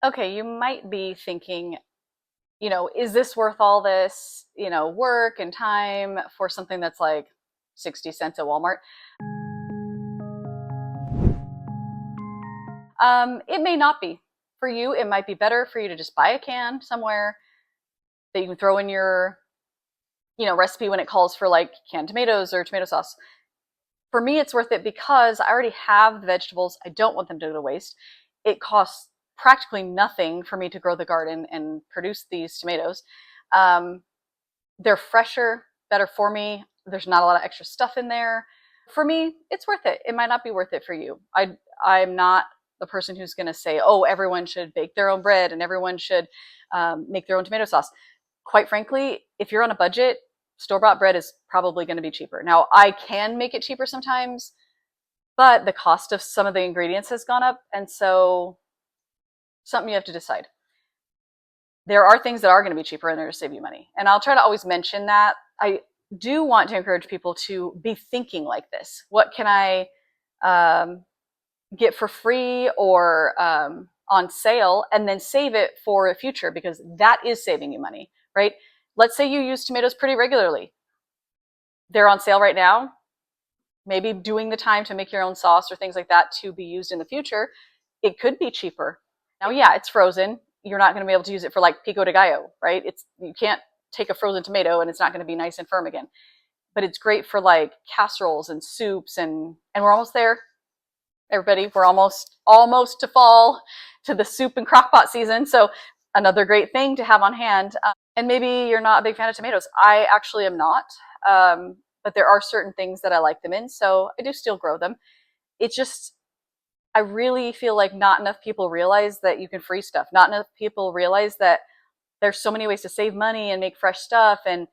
Okay, you might be thinking, is this worth all this, work and time for something that's like 60 cents at Walmart? It may not be. For you, it might be better for you to just buy a can somewhere that you can throw in your, recipe when it calls for like canned tomatoes or tomato sauce. For me, it's worth it because I already have the vegetables. I don't want them to go to waste. It costs practically nothing for me to grow the garden and produce these tomatoes. Um, they're fresher, better for me. There's not a lot of extra stuff in there. For me, it's worth it. It might not be worth it for you. I'm not the person who's going to say, oh, everyone should bake their own bread and everyone should make their own tomato sauce. Quite frankly, if you're on a budget, store-bought bread is probably going to be cheaper. Now, I can make it cheaper sometimes, but the cost of some of the ingredients has gone up, and so something you have to decide. There are things that are going to be cheaper and they're going to save you money. And I'll try to always mention that. I do want to encourage people to be thinking like this. What can I get for free or on sale, and then save it for the future, because that is saving you money, right? Let's say you use tomatoes pretty regularly. They're on sale right now. Maybe doing the time to make your own sauce or things like that to be used in the future, it could be cheaper. Now, yeah, it's frozen. You're not going to be able to use it for like pico de gallo, right? You can't take a frozen tomato and it's not going to be nice and firm again. But it's great for like casseroles and soups, and we're almost there. Everybody, we're almost to fall, to the soup and crockpot season. So another great thing to have on hand. And maybe you're not a big fan of tomatoes. I actually am not. But there are certain things that I like them in, so I do still grow them. It's just, I really feel like not enough people realize that you can freeze stuff. Not enough people realize that there's so many ways to save money and make fresh stuff and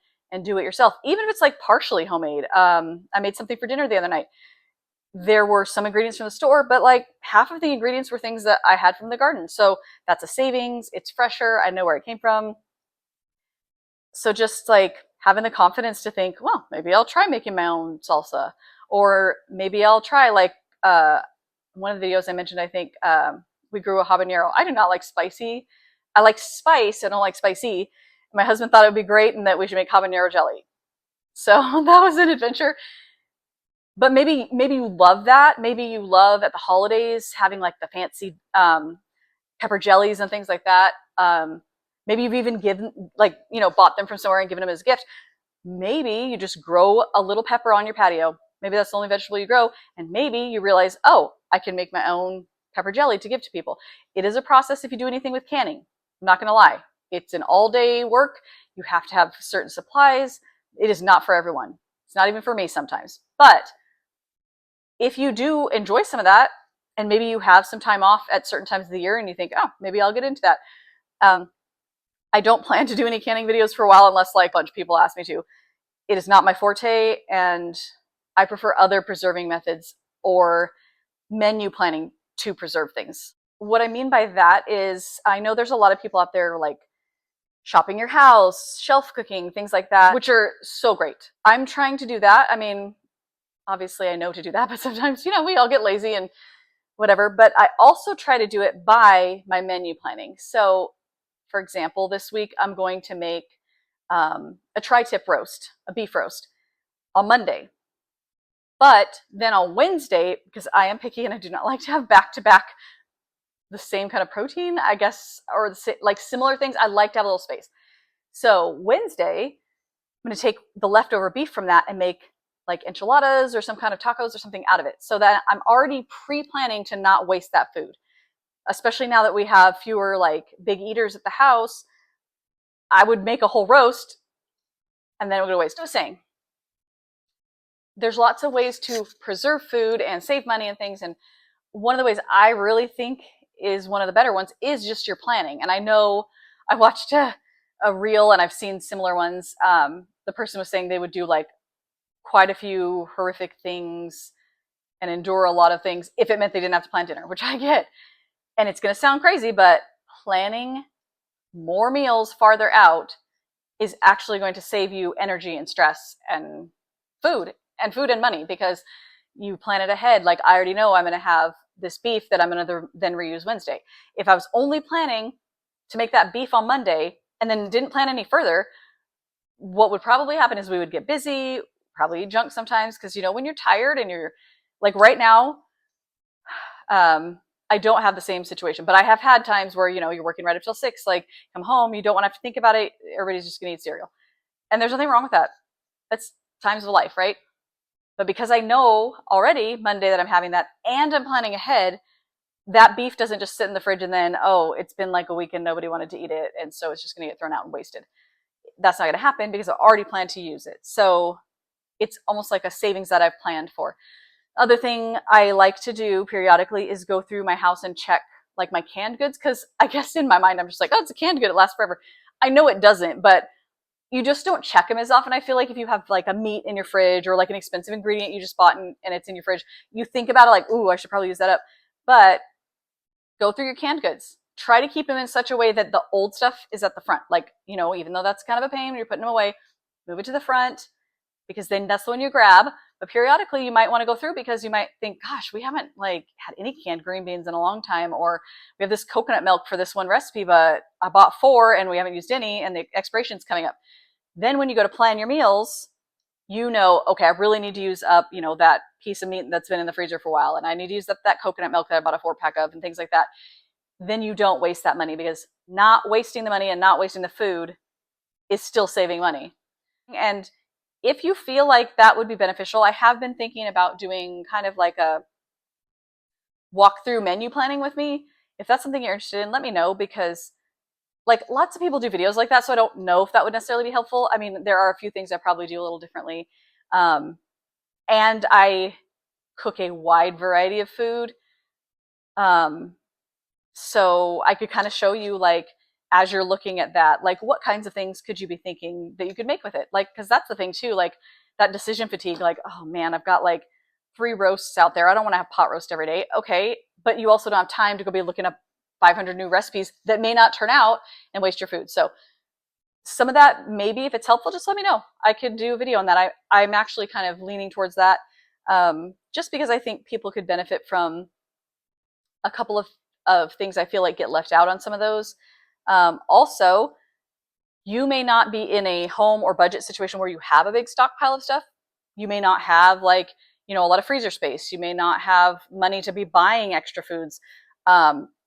do it yourself, even if it's like partially homemade. I made something for dinner the other night. There were some ingredients from the store, but like half of the ingredients were things that I had from the garden. So that's a savings. It's fresher. I know where it came from. So just like having the confidence to think, well, maybe I'll try making my own salsa, or maybe I'll try like one of the videos I mentioned. I think we grew a habanero. I do not like spicy. I like spice. I don't like spicy. My husband thought it would be great and that we should make habanero jelly. So that was an adventure. But maybe you love that. Maybe you love at the holidays having like the fancy pepper jellies and things like that. Maybe you've even given, like, bought them from somewhere and given them as a gift. Maybe you just grow a little pepper on your patio. Maybe that's the only vegetable you grow. And maybe you realize, oh, I can make my own pepper jelly to give to people. It is a process if you do anything with canning. I'm not going to lie. It's an all day work. You have to have certain supplies. It is not for everyone. It's not even for me sometimes. But if you do enjoy some of that, and maybe you have some time off at certain times of the year and you think, oh, maybe I'll get into that. I don't plan to do any canning videos for a while unless like a bunch of people ask me to. It is not my forte, and I prefer other preserving methods or menu planning to preserve things. What I mean by that is I know there's a lot of people out there like shopping your house, shelf cooking, things like that, which are so great. I'm trying to do that. I mean, obviously I know to do that, but sometimes, we all get lazy and whatever. But I also try to do it by my menu planning. So for example, this week I'm going to make a tri-tip roast, a beef roast on Monday. But then on Wednesday, because I am picky and I do not like to have back-to-back the same kind of protein, I guess, or like similar things, I like to have a little space. So Wednesday, I'm going to take the leftover beef from that and make like enchiladas or some kind of tacos or something out of it, so that I'm already pre-planning to not waste that food. Especially now that we have fewer like big eaters at the house, I would make a whole roast and then it would go to waste. I was saying, there's lots of ways to preserve food and save money and things. And one of the ways I really think is one of the better ones is just your planning. And I know I watched a reel and I've seen similar ones. The person was saying they would do like quite a few horrific things and endure a lot of things if it meant they didn't have to plan dinner, which I get. And it's going to sound crazy, but planning more meals farther out is actually going to save you energy and stress and food and money, because you plan it ahead. Like I already know I'm going to have this beef that I'm going to then reuse Wednesday. If I was only planning to make that beef on Monday and then didn't plan any further, what would probably happen is we would get busy, probably eat junk sometimes, because when you're tired and you're like right now, I don't have the same situation, but I have had times where you're working right up till 6, like come home, you don't want to have to think about it, everybody's just gonna eat cereal, and there's nothing wrong with that. That's times of life, right? But because I know already Monday that I'm having that and I'm planning ahead, that beef doesn't just sit in the fridge and then, oh, it's been like a week and nobody wanted to eat it, and so it's just gonna get thrown out and wasted. That's not gonna happen because I already planned to use it. So it's almost like a savings that I've planned for. Other thing I like to do periodically is go through my house and check like my canned goods, because I guess in my mind I'm just like, oh, it's a canned good, it lasts forever. I know it doesn't, but you just don't check them as often. I feel like if you have like a meat in your fridge or like an expensive ingredient you just bought and it's in your fridge, you think about it like, ooh, I should probably use that up. But go through your canned goods. Try to keep them in such a way that the old stuff is at the front. Like, even though that's kind of a pain when you're putting them away, move it to the front, because then that's the one you grab. But periodically you might want to go through, because you might think, gosh, we haven't like had any canned green beans in a long time, or we have this coconut milk for this one recipe, but I bought 4 and we haven't used any and the expiration's coming up. Then when you go to plan your meals, okay, I really need to use up, that piece of meat that's been in the freezer for a while, and I need to use up that coconut milk that I bought a 4-pack of and things like that. Then you don't waste that money, because not wasting the money and not wasting the food is still saving money. And if you feel like that would be beneficial, I have been thinking about doing kind of like a walkthrough menu planning with me. If that's something you're interested in, let me know, because like lots of people do videos like that, so I don't know if that would necessarily be helpful. I mean, there are a few things I probably do a little differently. And I cook a wide variety of food. So I could kind of show you, like, as you're looking at that, like what kinds of things could you be thinking that you could make with it? Like, because that's the thing too, like that decision fatigue, like, oh man, I've got like 3 roasts out there. I don't want to have pot roast every day. Okay. But you also don't have time to go be looking up 500 new recipes that may not turn out and waste your food. So some of that, maybe if it's helpful, just let me know. I could do a video on that. I'm actually kind of leaning towards that, just because I think people could benefit from a couple of things I feel like get left out on some of those. Also, you may not be in a home or budget situation where you have a big stockpile of stuff. You may not have like, a lot of freezer space. You may not have money to be buying extra foods.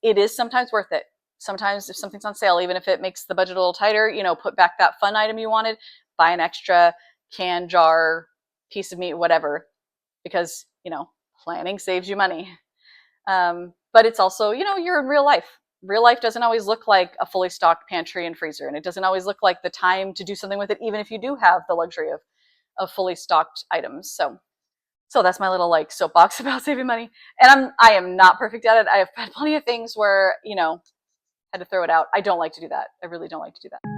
It is sometimes worth it. Sometimes if something's on sale, even if it makes the budget a little tighter, put back that fun item you wanted, buy an extra can, jar, piece of meat, whatever, because, planning saves you money. But it's also, you're in real life. Real life doesn't always look like a fully stocked pantry and freezer, and it doesn't always look like the time to do something with it, even if you do have the luxury of fully stocked items. So that's my little like soapbox about saving money. And I am not perfect at it. I have had plenty of things where, had to throw it out. I don't like to do that. I really don't like to do that.